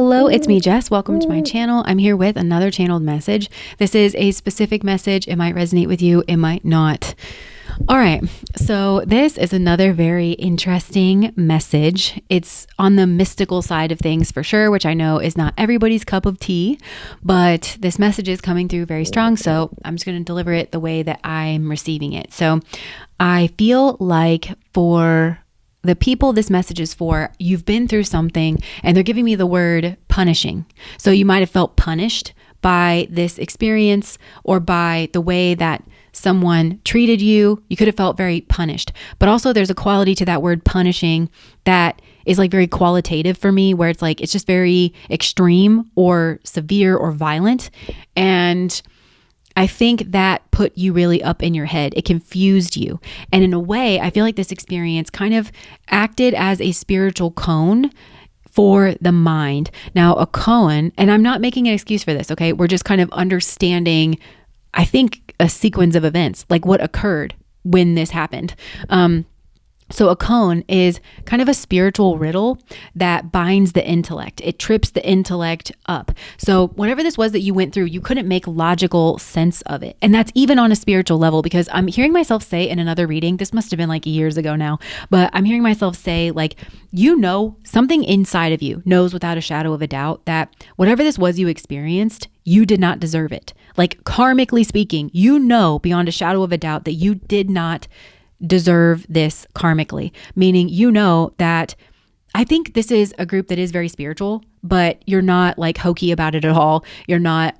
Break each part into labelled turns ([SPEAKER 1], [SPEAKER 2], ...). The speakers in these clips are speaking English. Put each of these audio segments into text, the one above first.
[SPEAKER 1] Hello, it's me, Jess. Welcome to my channel. I'm here with another channeled message. This is a specific message. It might resonate with you, it might not. All right, so this is another very interesting message. It's on the mystical side of things for sure, which I know is not everybody's cup of tea, but this message is coming through very strong, so I'm just going to deliver it the way that I'm receiving it. So I feel like for the people this message is for, you've been through something and they're giving me the word punishing. So you might have felt punished by this experience or by the way that someone treated you. You could have felt very punished. But also there's a quality to that word punishing that is like very qualitative for me, where it's like, it's just very extreme or severe or violent. And I think that put you really up in your head. It confused you. And in a way, I feel like this experience kind of acted as a spiritual cone for the mind. Now, a cone, and I'm not making an excuse for this, okay? We're just kind of understanding, I think, a sequence of events, like what occurred when this happened. So a cone is kind of a spiritual riddle that binds the intellect. It trips the intellect up. So whatever this was that you went through, you couldn't make logical sense of it. And that's even on a spiritual level, because I'm hearing myself say in another reading, this must have been like years ago now, but I'm hearing myself say, like, you know, something inside of you knows without a shadow of a doubt that whatever this was you experienced, you did not deserve it. Like, karmically speaking, you know beyond a shadow of a doubt that you did not deserve this karmically, meaning you know that. I think this is a group that is very spiritual, but you're not like hokey about it at all. You're not,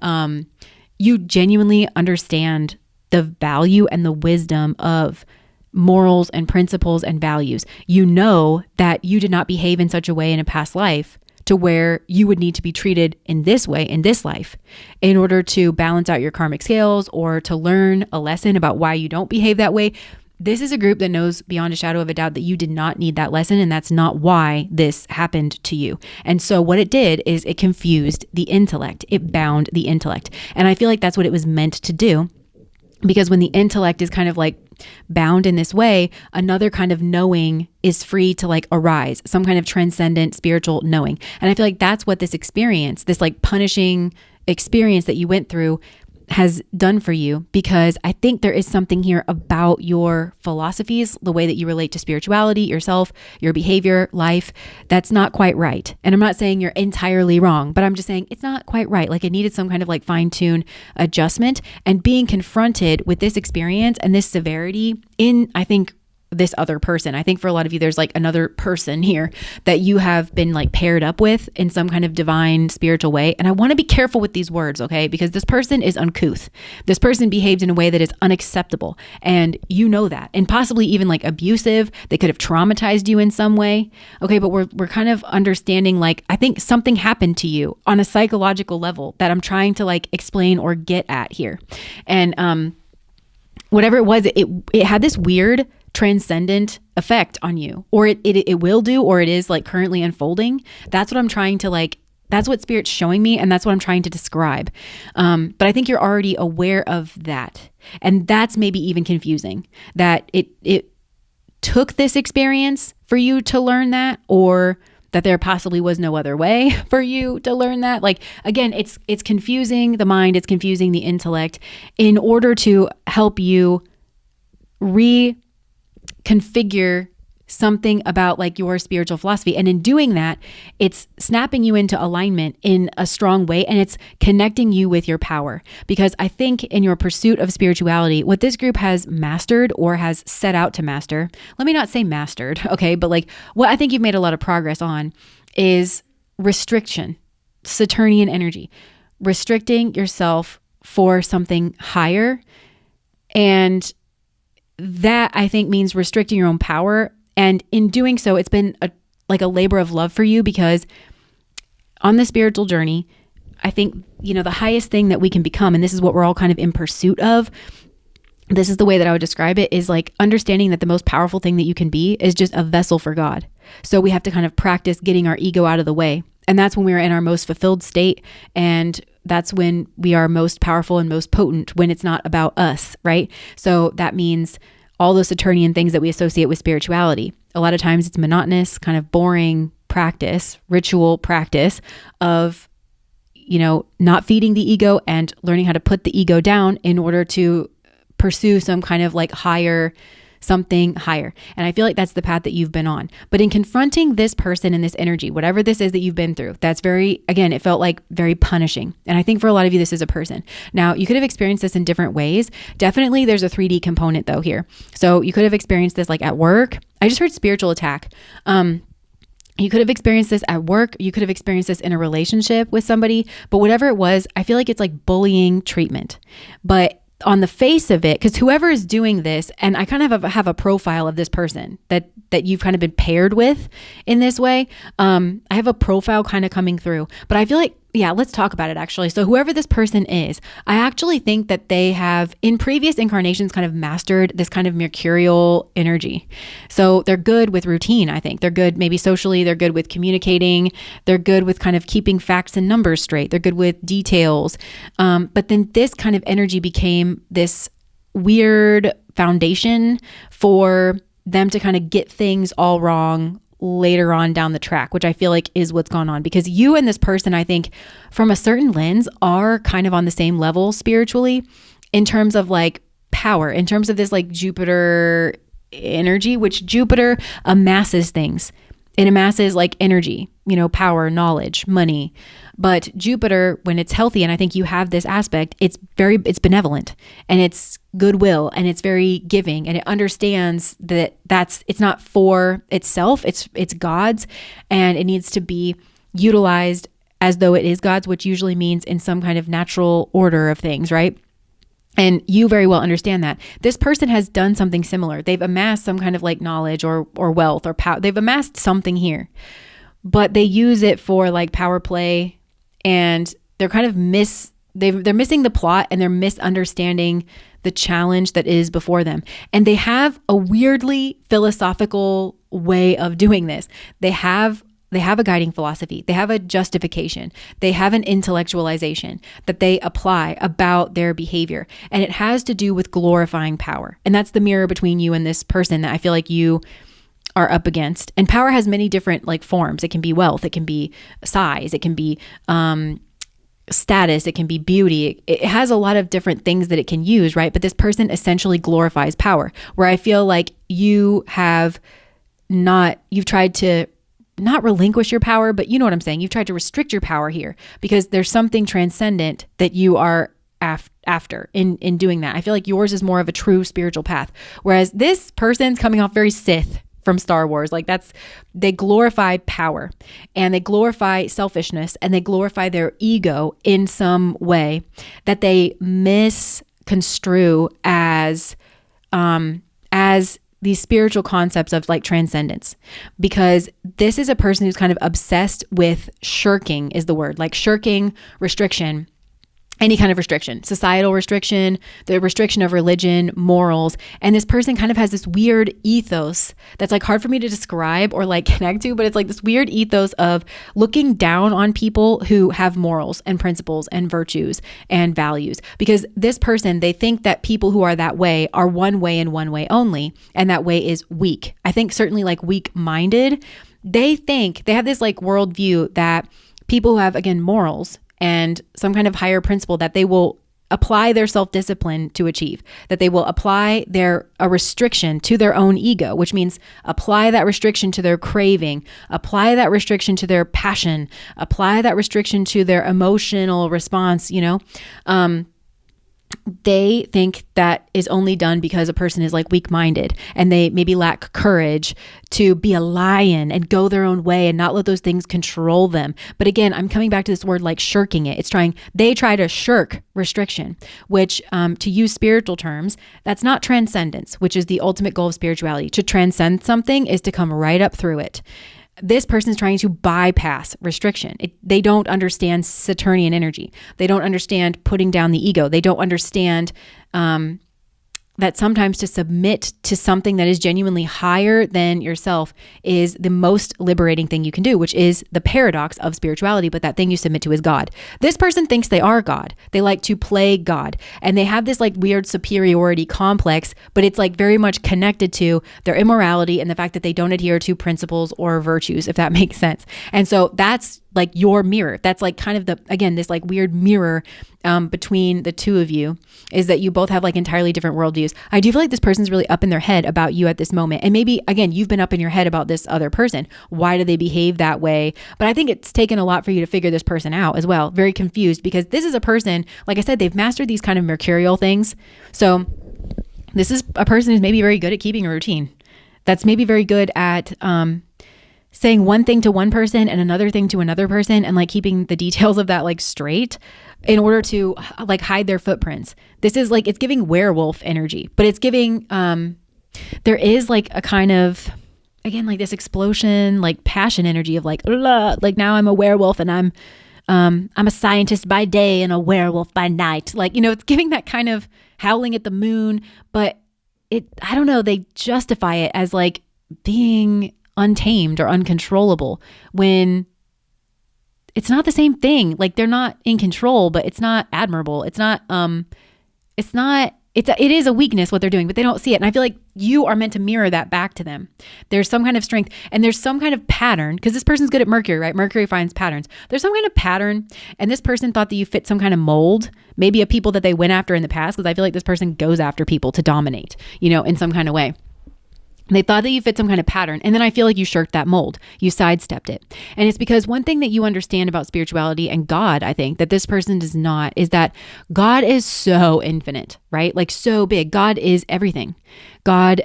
[SPEAKER 1] you genuinely understand the value and the wisdom of morals and principles and values. You know that you did not behave in such a way in a past life to where you would need to be treated in this way in this life in order to balance out your karmic scales or to learn a lesson about why you don't behave that way. This is a group that knows beyond a shadow of a doubt that you did not need that lesson, and that's not why this happened to you. And so what it did is it confused the intellect. It bound the intellect. And I feel like that's what it was meant to do, because when the intellect is kind of like bound in this way, another kind of knowing is free to like arise, some kind of transcendent spiritual knowing. And I feel like that's what this experience, this like punishing experience that you went through, has done for you, because I think there is something here about your philosophies, the way that you relate to spirituality, yourself, your behavior, life, that's not quite right. And I'm not saying you're entirely wrong, but I'm just saying it's not quite right. Like, it needed some kind of like fine-tune adjustment, and being confronted with this experience and this severity in, I think, this other person. I think for a lot of you, there's like another person here that you have been like paired up with in some kind of divine spiritual way. And I want to be careful with these words, okay? Because this person is uncouth. This person behaved in a way that is unacceptable. And you know that, and possibly even like abusive. They could have traumatized you in some way. Okay. But we're kind of understanding, like, I think something happened to you on a psychological level that I'm trying to like explain or get at here. And, whatever it was, it had this weird transcendent effect on you, or it will do, or it is like currently unfolding. That's what I'm trying to like, that's what Spirit's showing me, and that's what I'm trying to describe. But I think you're already aware of that. And that's maybe even confusing, that it took this experience for you to learn that, or that there possibly was no other way for you to learn that. Like, again, it's confusing the mind, it's confusing the intellect in order to help you reconfigure something about like your spiritual philosophy. And in doing that, it's snapping you into alignment in a strong way, and it's connecting you with your power. Because I think in your pursuit of spirituality, what this group has mastered or has set out to master, let me not say mastered, okay, but like what I think you've made a lot of progress on is restriction, Saturnian energy, restricting yourself for something higher. And that, I think, means restricting your own power. And in doing so, it's been like a labor of love for you, because on the spiritual journey, I think, you know, the highest thing that we can become, and this is what we're all kind of in pursuit of, this is the way that I would describe it, is like understanding that the most powerful thing that you can be is just a vessel for God. So we have to kind of practice getting our ego out of the way. And that's when we are in our most fulfilled state. And that's when we are most powerful and most potent, when it's not about us, right? So that means all those Saturnian things that we associate with spirituality. A lot of times it's monotonous, kind of boring, practice, ritual practice of, not feeding the ego and learning how to put the ego down in order to pursue some kind of like something higher. And I feel like that's the path that you've been on. But in confronting this person and this energy, whatever this is that you've been through, that's again, it felt like very punishing. And I think for a lot of you, this is a person. Now, you could have experienced this in different ways. Definitely there's a 3D component though here. So you could have experienced this like at work. I just heard spiritual attack. You could have experienced this at work. You could have experienced this in a relationship with somebody, but whatever it was, I feel like it's like bullying treatment. But on the face of it, because whoever is doing this, and I kind of have a profile of this person that you've kind of been paired with in this way. I have a profile kind of coming through, but I feel like, yeah, let's talk about it actually. So whoever this person is, I actually think that they have in previous incarnations kind of mastered this kind of mercurial energy. So they're good with routine. I think they're good, maybe socially, they're good with communicating. They're good with kind of keeping facts and numbers straight. They're good with details. But then this kind of energy became this weird foundation for them to kind of get things all wrong later on down the track, which I feel like is what's gone on, because you and this person, I think from a certain lens, are kind of on the same level spiritually in terms of like power, in terms of this like Jupiter energy, which Jupiter amasses things. It amasses like energy, power, knowledge, money. But Jupiter, when it's healthy, and I think you have this aspect, it's benevolent and it's goodwill and it's very giving, and it understands that it's not for itself, it's God's, and it needs to be utilized as though it is God's, which usually means in some kind of natural order of things, right? And you very well understand that. This person has done something similar. They've amassed some kind of like knowledge or wealth or power. They've amassed something here, but they use it for like power play, and they're kind of they're missing the plot, and they're misunderstanding the challenge that is before them. And they have a weirdly philosophical way of doing this. They have a guiding philosophy. They have a justification. They have an intellectualization that they apply about their behavior. And it has to do with glorifying power. And that's the mirror between you and this person that I feel like you are up against. And power has many different like forms. It can be wealth. It can be size. It can be status. It can be beauty. It has a lot of different things that it can use, right? But this person essentially glorifies power, where I feel like you've tried to not relinquish your power, but you know what I'm saying? You've tried to restrict your power here because there's something transcendent that you are after in doing that. I feel like yours is more of a true spiritual path, whereas this person's coming off very Sith from Star Wars. Like they glorify power, and they glorify selfishness, and they glorify their ego in some way that they misconstrue as these spiritual concepts of like transcendence, because this is a person who's kind of obsessed with shirking is the word, like shirking restriction, any kind of restriction, societal restriction, the restriction of religion, morals. And this person kind of has this weird ethos that's like hard for me to describe or like connect to, but it's like this weird ethos of looking down on people who have morals and principles and virtues and values. Because this person, they think that people who are that way are one way and one way only. And that way is weak. I think certainly like weak-minded. They think, they have this like worldview that people who have, again, morals and some kind of higher principle, that they will apply their self-discipline to achieve, that they will apply a restriction to their own ego, which means apply that restriction to their craving, apply that restriction to their passion, apply that restriction to their emotional response, they think that is only done because a person is like weak-minded and they maybe lack courage to be a lion and go their own way and not let those things control them. But again, I'm coming back to this word like shirking it. They try to shirk restriction, which to use spiritual terms, that's not transcendence, which is the ultimate goal of spirituality. To transcend something is to come right up through it. This person is trying to bypass restriction. They don't understand Saturnian energy. They don't understand putting down the ego. They don't understand that sometimes to submit to something that is genuinely higher than yourself is the most liberating thing you can do, which is the paradox of spirituality. But that thing you submit to is God. This person thinks they are God. They like to play God. And they have this like weird superiority complex, but it's like very much connected to their immorality and the fact that they don't adhere to principles or virtues, if that makes sense. And so that's like your mirror. That's like kind of again, this like weird mirror between the two of you, is that you both have like entirely different worldviews. I do feel like this person's really up in their head about you at this moment. And maybe, again, you've been up in your head about this other person. Why do they behave that way? But I think it's taken a lot for you to figure this person out as well. Very confused, because this is a person, like I said, they've mastered these kind of mercurial things. So this is a person who's maybe very good at keeping a routine. That's maybe very good at saying one thing to one person and another thing to another person, and like keeping the details of that like straight in order to like hide their footprints. This is like, it's giving werewolf energy, but it's giving, there is like a kind of, again, like this explosion, like passion energy of like now I'm a werewolf and I'm a scientist by day and a werewolf by night. Like, you know, it's giving that kind of howling at the moon, but I don't know, they justify it as like being untamed or uncontrollable when it's not the same thing. Like, they're not in control, but it's not admirable. It is a weakness what they're doing, but they don't see it. And I feel like you are meant to mirror that back to them. There's some kind of strength and there's some kind of pattern, because this person's good at Mercury, right? Mercury finds patterns. There's some kind of pattern, and this person thought that you fit some kind of mold, maybe of people that they went after in the past, because I feel like this person goes after people to dominate, you know, in some kind of way. They thought that you fit some kind of pattern. And then I feel like you shirked that mold. You sidestepped it. And it's because one thing that you understand about spirituality and God, I think, that this person does not, is that God is so infinite, right? Like so big. God is everything. God,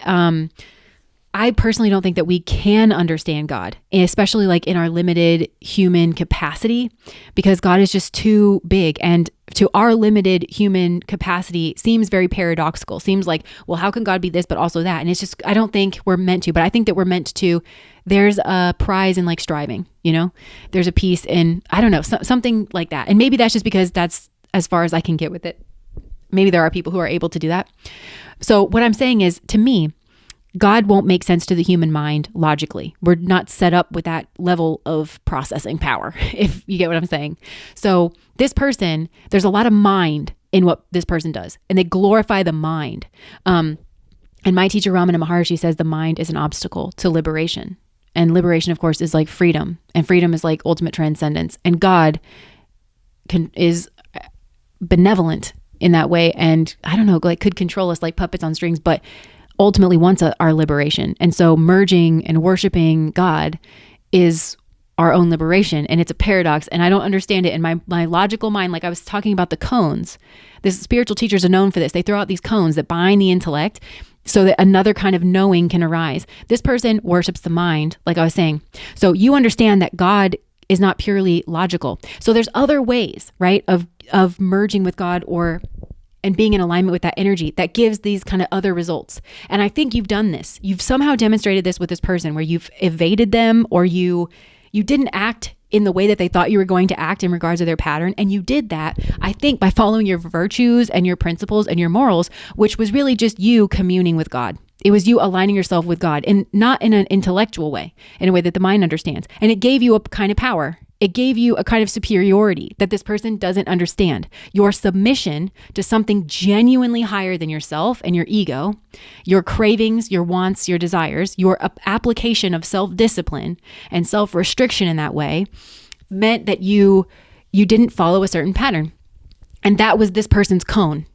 [SPEAKER 1] I personally don't think that we can understand God, especially like in our limited human capacity, because God is just too big. And to our limited human capacity seems very paradoxical. Seems like, well, how can God be this, but also that? And it's just, I don't think we're meant to, but I think that we're meant to, there's a prize in like striving, you know, there's a piece in, I don't know, something like that. And maybe that's just because that's as far as I can get with it. Maybe there are people who are able to do that. So what I'm saying is, to me, God won't make sense to the human mind logically. We're not set up with that level of processing power, if you get what I'm saying. So this person, there's a lot of mind in what this person does, and they glorify the mind. And my teacher, Ramana Maharshi, says the mind is an obstacle to liberation. And liberation, of course, is like freedom. And freedom is like ultimate transcendence. And God is benevolent in that way. And I don't know, like could control us like puppets on strings, but ultimately wants our liberation. And so merging and worshiping God is our own liberation. And it's a paradox. And I don't understand it in my logical mind. Like I was talking about the cones. This spiritual teachers are known for this. They throw out these cones that bind the intellect so that another kind of knowing can arise. This person worships the mind, like I was saying. So you understand that God is not purely logical. So there's other ways, right, of merging with God and being in alignment with that energy that gives these kind of other results. And I think you've done this. You've somehow demonstrated this with this person, where you've evaded them, or you didn't act in the way that they thought you were going to act in regards to their pattern. And you did that, I think, by following your virtues and your principles and your morals, which was really just you communing with God. It was you aligning yourself with God, and not in an intellectual way, in a way that the mind understands. And it gave you a kind of power. It gave you a kind of superiority that this person doesn't understand. Your submission to something genuinely higher than yourself and your ego, your cravings, your wants, your desires, your application of self-discipline and self-restriction in that way meant that you didn't follow a certain pattern. And that was this person's cone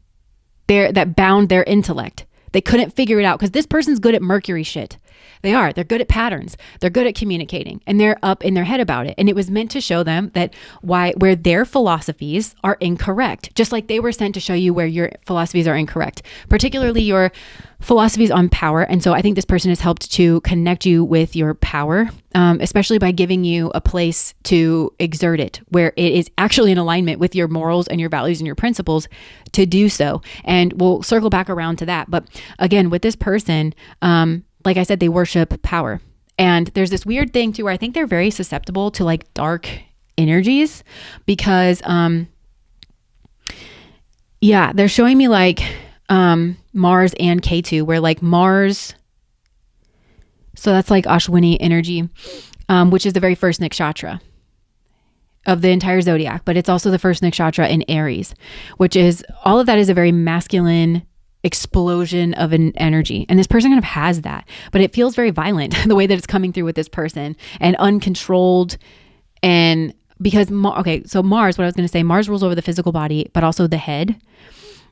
[SPEAKER 1] that bound their intellect. They couldn't figure it out, because this person's good at Mercury shit. They're good at patterns. They're good at communicating, and they're up in their head about it. And it was meant to show them that where their philosophies are incorrect, just like they were sent to show you where your philosophies are incorrect, particularly your philosophies on power. And so I think this person has helped to connect you with your power, especially by giving you a place to exert it, where it is actually in alignment with your morals and your values and your principles to do so. And we'll circle back around to that. But again, with this person, like I said, they worship power. And there's this weird thing too, where I think they're very susceptible to like dark energies, because, they're showing me like, Mars and Ketu, where like Mars, so that's like Ashwini energy, which is the very first nakshatra of the entire zodiac, but it's also the first nakshatra in Aries, which is, all of that is a very masculine explosion of an energy. And this person kind of has that, but it feels very violent the way that it's coming through with this person, and uncontrolled. And because, so Mars, what I was going to say, Mars rules over the physical body, but also the head.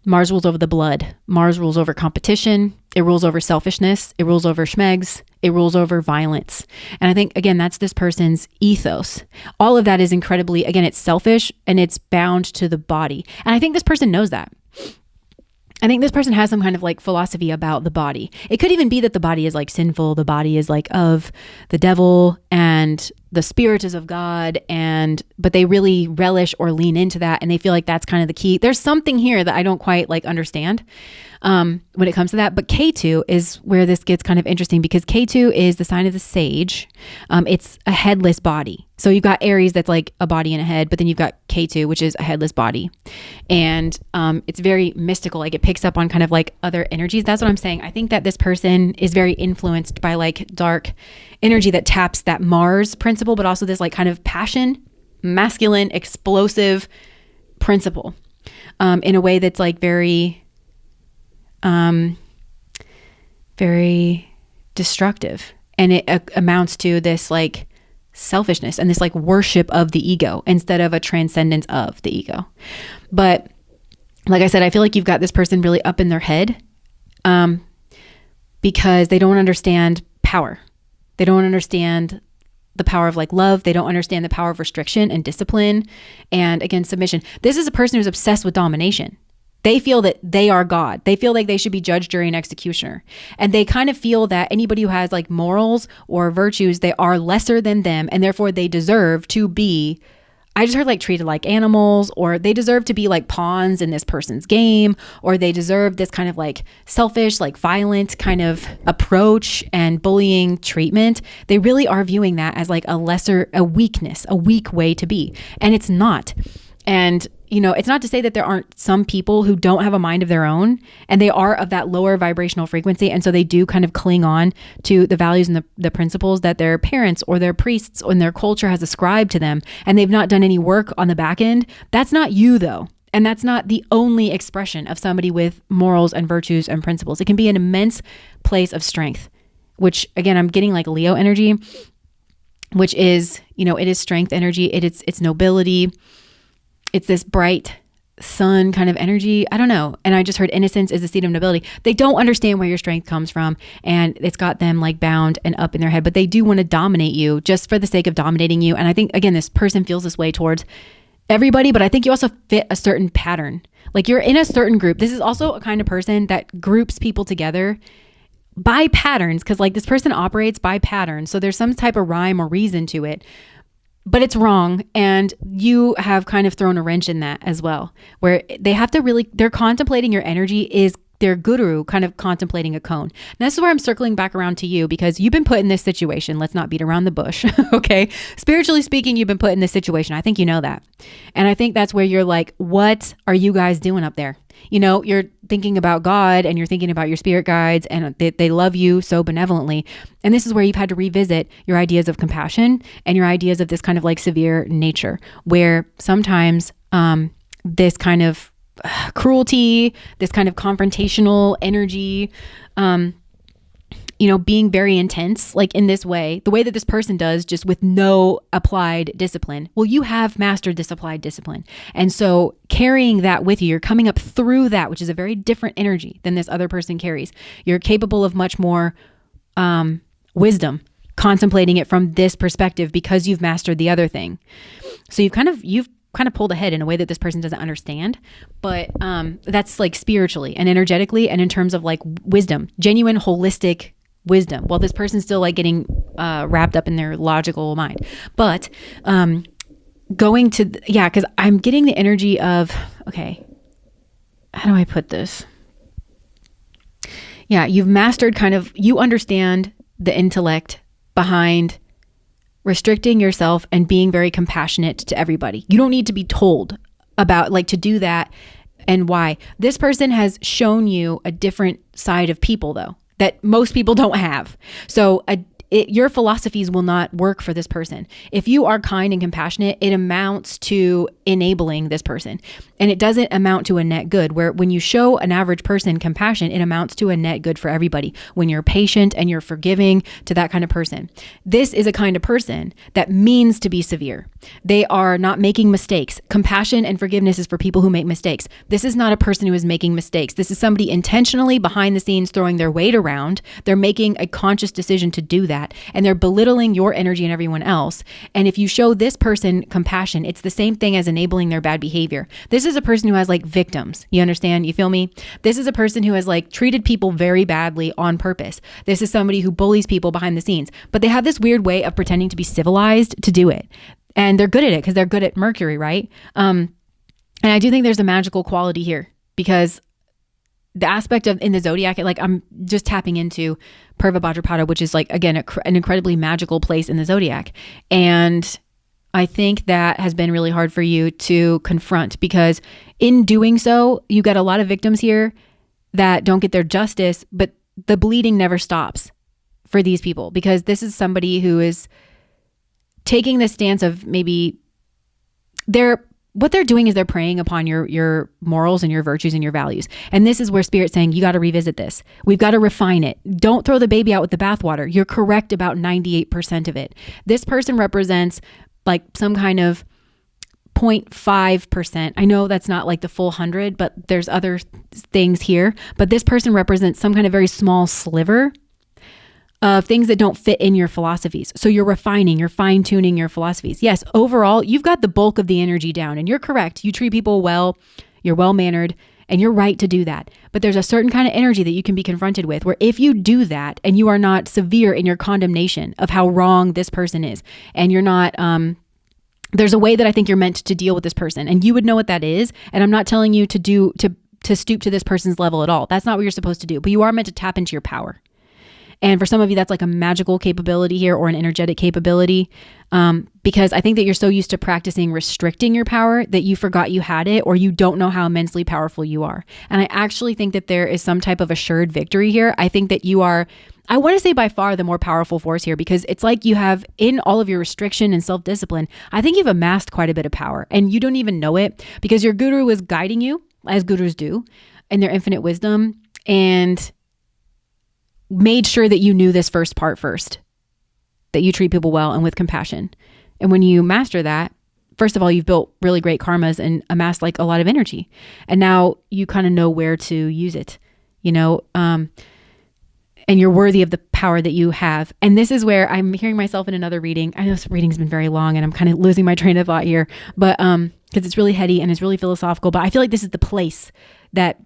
[SPEAKER 1] Mars rules over the blood. Mars rules over competition. It rules over selfishness. It rules over schmegs. It rules over violence. And I think, again, that's this person's ethos. All of that is incredibly, again, it's selfish and it's bound to the body. And I think this person knows that. I think this person has some kind of like philosophy about the body. It could even be that the body is like sinful. The body is like of the devil, and the spirit is of God. But they really relish or lean into that. And they feel like that's kind of the key. There's something here that I don't quite like understand when it comes to that. But K2 is where this gets kind of interesting, because K2 is the sign of the sage. It's a headless body. So you've got Aries, that's like a body and a head, but then you've got K2, which is a headless body. And it's very mystical. Like it picks up on kind of like other energies. That's what I'm saying. I think that this person is very influenced by like dark energy that taps that Mars principle, but also this like kind of passion, masculine, explosive principle in a way that's like very destructive. And it amounts to this like selfishness and this like worship of the ego instead of a transcendence of the ego. But like I said, I feel like you've got this person really up in their head because they don't understand power. They don't understand the power of like love. They don't understand the power of restriction and discipline and, again, submission. This is a person who's obsessed with domination. They feel that they are God. They feel like they should be judge, jury, and executioner. And they kind of feel that anybody who has like morals or virtues, they are lesser than them, and therefore they deserve to be, I just heard like treated like animals, or they deserve to be like pawns in this person's game, or they deserve this kind of like selfish, like violent kind of approach and bullying treatment. They really are viewing that as like a weakness, a weak way to be. And it's not. And, you know, it's not to say that there aren't some people who don't have a mind of their own, and they are of that lower vibrational frequency. And so they do kind of cling on to the values and the principles that their parents or their priests or their culture has ascribed to them. And they've not done any work on the back end. That's not you though. And that's not the only expression of somebody with morals and virtues and principles. It can be an immense place of strength, which again, I'm getting like Leo energy, which is, you know, it is strength energy. It's nobility. It's this bright sun kind of energy. I don't know. And I just heard innocence is the seed of nobility. They don't understand where your strength comes from, and it's got them like bound and up in their head, but they do want to dominate you just for the sake of dominating you. And I think, again, this person feels this way towards everybody, but I think you also fit a certain pattern. Like you're in a certain group. This is also a kind of person that groups people together by patterns, because like this person operates by patterns. So there's some type of rhyme or reason to it. But it's wrong, and you have kind of thrown a wrench in that as well, where they have to really, they're contemplating your energy is their guru kind of contemplating a cone. And this is where I'm circling back around to you, because you've been put in this situation. Let's not beat around the bush, okay? Spiritually speaking, you've been put in this situation. I think you know that. And I think that's where you're like, what are you guys doing up there? You know, you're thinking about God and you're thinking about your spirit guides, and they love you so benevolently. And this is where you've had to revisit your ideas of compassion and your ideas of this kind of like severe nature, where sometimes this kind of cruelty, this kind of confrontational energy, you know, being very intense, like in this way, the way that this person does, just with no applied discipline. Well, you have mastered this applied discipline. And so carrying that with you, you're coming up through that, which is a very different energy than this other person carries. You're capable of much more wisdom, contemplating it from this perspective because you've mastered the other thing. So you've kind of pulled ahead in a way that this person doesn't understand, but that's like spiritually and energetically, and in terms of like wisdom, genuine holistic wisdom. Well, this person's still like getting wrapped up in their logical mind, but going to, because I'm getting the energy of, okay, how do I put this? Yeah, you've mastered you understand the intellect behind restricting yourself and being very compassionate to everybody. You don't need to be told about like to do that And why? This person has shown you a different side of people, though, that most people don't have. So your philosophies will not work for this person. If you are kind and compassionate, it amounts to enabling this person. And it doesn't amount to a net good, where when you show an average person compassion, it amounts to a net good for everybody. When you're patient and you're forgiving to that kind of person. This is a kind of person that means to be severe. They are not making mistakes. Compassion and forgiveness is for people who make mistakes. This is not a person who is making mistakes. This is somebody intentionally behind the scenes throwing their weight around. They're making a conscious decision to do that. And they're belittling your energy and everyone else. And if you show this person compassion, it's the same thing as enabling their bad behavior. This is a person who has like victims. You understand? You feel me? This is a person who has like treated people very badly on purpose. This is somebody who bullies people behind the scenes, but they have this weird way of pretending to be civilized to do it. And they're good at it because they're good at Mercury, right? And I do think there's a magical quality here, because the aspect of in the zodiac, like I'm just tapping into Purva Bhadrapada, which is like, again, an incredibly magical place in the zodiac. And I think that has been really hard for you to confront, because in doing so, you got a lot of victims here that don't get their justice, but the bleeding never stops for these people, because this is somebody who is taking the stance of maybe what they're doing is they're preying upon your morals and your virtues and your values. And this is where Spirit's saying, you got to revisit this. We've got to refine it. Don't throw the baby out with the bathwater. You're correct about 98% of it. This person represents like some kind of 0.5%. I know that's not like the full 100, but there's other things here. But this person represents some kind of very small sliver of things that don't fit in your philosophies. So you're refining, you're fine-tuning your philosophies. Yes, overall, you've got the bulk of the energy down, and you're correct. You treat people well, you're well-mannered, and you're right to do that. But there's a certain kind of energy that you can be confronted with, where if you do that and you are not severe in your condemnation of how wrong this person is, and you're not, there's a way that I think you're meant to deal with this person, and you would know what that is. And I'm not telling you to stoop to this person's level at all. That's not what you're supposed to do, but you are meant to tap into your power. And for some of you, that's like a magical capability here, or an energetic capability, because I think that you're so used to practicing restricting your power that you forgot you had it, or you don't know how immensely powerful you are. And I actually think that there is some type of assured victory here. I think that you are, I want to say by far the more powerful force here, because it's like you have, in all of your restriction and self-discipline, I think you've amassed quite a bit of power, and you don't even know it, because your guru is guiding you, as gurus do, in their infinite wisdom, and made sure that you knew this first part first, that you treat people well and with compassion. And when you master that, first of all, you've built really great karmas and amassed like a lot of energy. And now you kind of know where to use it, and you're worthy of the power that you have. And this is where I'm hearing myself in another reading. I know this reading's been very long and I'm kind of losing my train of thought here, but because it's really heady and it's really philosophical, but I feel like this is the place that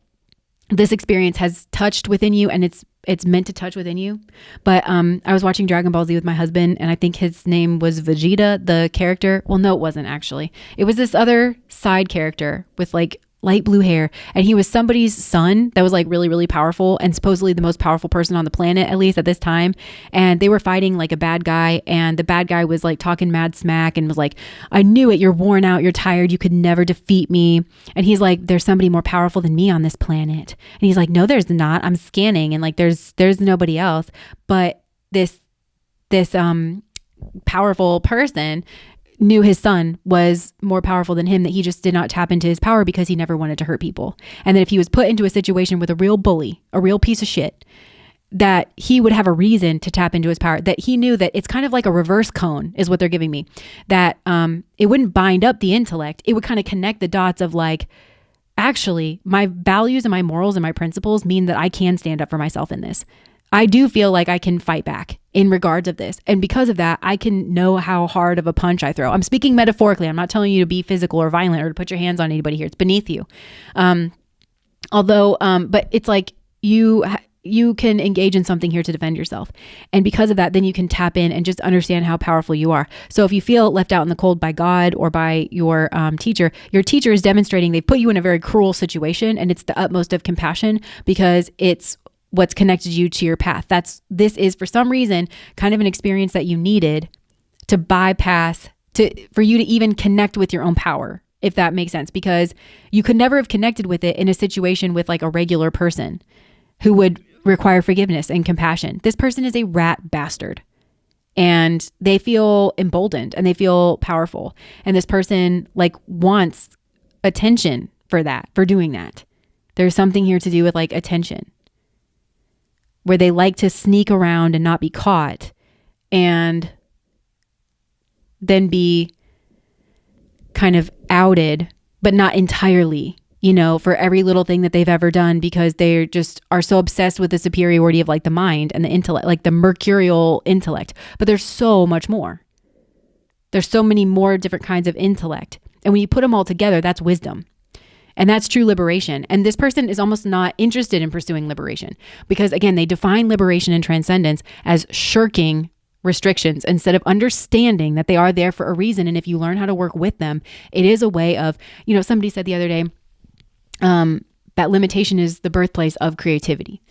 [SPEAKER 1] this experience has touched within you, and it's meant to touch within you. But I was watching Dragon Ball Z with my husband, and I think his name was Vegeta, the character. Well, no, it wasn't actually. It was this other side character with like light blue hair, and he was somebody's son that was like really, really powerful, and supposedly the most powerful person on the planet, at least at this time. And they were fighting like a bad guy, and the bad guy was like talking mad smack and was like, I knew it, you're worn out, you're tired, you could never defeat me. And he's like, there's somebody more powerful than me on this planet. And he's like, no, there's not. I'm scanning, and like there's nobody else. But this powerful person knew his son was more powerful than him, that he just did not tap into his power because he never wanted to hurt people. And that if he was put into a situation with a real bully, a real piece of shit, that he would have a reason to tap into his power, that he knew that it's kind of like a reverse cone is what they're giving me, that it wouldn't bind up the intellect. It would kind of connect the dots of like, actually, my values and my morals and my principles mean that I can stand up for myself in this. I do feel like I can fight back in regards of this. And because of that, I can know how hard of a punch I throw. I'm speaking metaphorically. I'm not telling you to be physical or violent or to put your hands on anybody here. It's beneath you. But it's like you can engage in something here to defend yourself. And because of that, then you can tap in and just understand how powerful you are. So if you feel left out in the cold by God or by your teacher is demonstrating they've put you in a very cruel situation, and it's the utmost of compassion because it's what's connected you to your path. This is for some reason kind of an experience that you needed to bypass, for you to even connect with your own power if that makes sense, because you could never have connected with it in a situation with like a regular person who would require forgiveness and compassion. This person is a rat bastard, and they feel emboldened and they feel powerful. And this person like wants attention for that, for doing that. There's something here to do with like attention, where they like to sneak around and not be caught, and then be kind of outed, but not entirely, for every little thing that they've ever done, because they just are so obsessed with the superiority of like the mind and the intellect, like the mercurial intellect. But there's so much more. There's so many more different kinds of intellect. And when you put them all together, that's wisdom. And that's true liberation. And this person is almost not interested in pursuing liberation, because again, they define liberation and transcendence as shirking restrictions instead of understanding that they are there for a reason. And if you learn how to work with them, it is a way of, somebody said the other day, that limitation is the birthplace of creativity.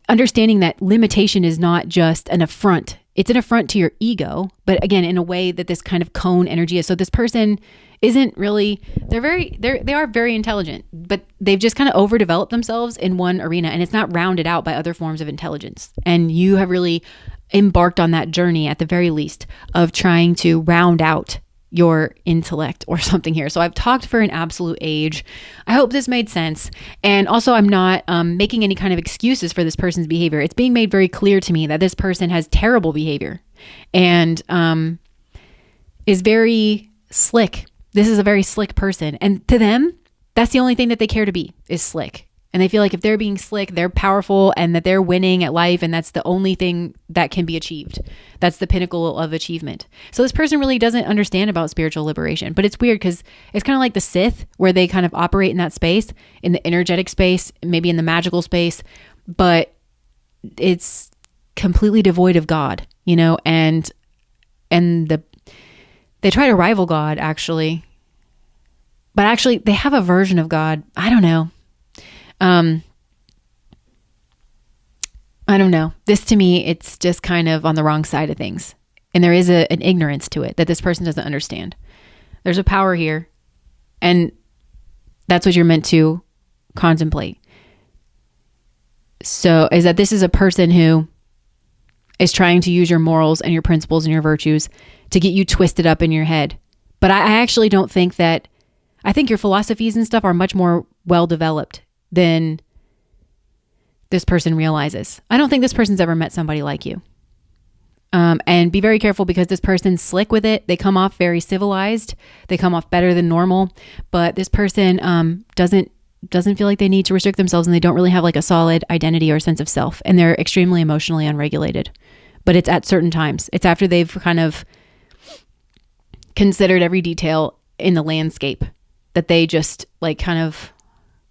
[SPEAKER 1] Understanding that limitation is not just an affront. It's an affront to your ego, but again, in a way that this kind of cone energy is. So this person isn't really, they are very intelligent, but they've just kind of overdeveloped themselves in one arena, and it's not rounded out by other forms of intelligence. And you have really embarked on that journey, at the very least, of trying to round out your intellect or something here. So I've talked for an absolute age. I hope this made sense. And also, I'm not making any kind of excuses for this person's behavior. It's being made very clear to me that this person has terrible behavior and is very slick. This is a very slick person. And to them, that's the only thing that they care to be, is slick. And they feel like if they're being slick, they're powerful and that they're winning at life. And that's the only thing that can be achieved. That's the pinnacle of achievement. So this person really doesn't understand about spiritual liberation. But it's weird because it's kind of like the Sith, where they kind of operate in that space, in the energetic space, maybe in the magical space, but it's completely devoid of God, and they try to rival God, actually. But actually, they have a version of God. I don't know. I don't know. This, to me, it's just kind of on the wrong side of things. And there is an ignorance to it that this person doesn't understand. There's a power here, and that's what you're meant to contemplate. So is that this is a person who is trying to use your morals and your principles and your virtues to get you twisted up in your head. But I actually don't think that, I think your philosophies and stuff are much more well developed than this person realizes. I don't think this person's ever met somebody like you. And be very careful, because this person's slick with it. They come off very civilized. They come off better than normal. But this person doesn't feel like they need to restrict themselves, and they don't really have like a solid identity or sense of self. And they're extremely emotionally unregulated. But it's at certain times. It's after they've kind of considered every detail in the landscape that they just like kind of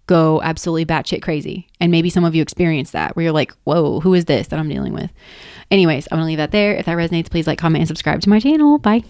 [SPEAKER 1] go absolutely batshit crazy. And maybe some of you experience that, where you're like, whoa, who is this that I'm dealing with? Anyways, I'm going to leave that there. If that resonates, please like, comment, and subscribe to my channel. Bye.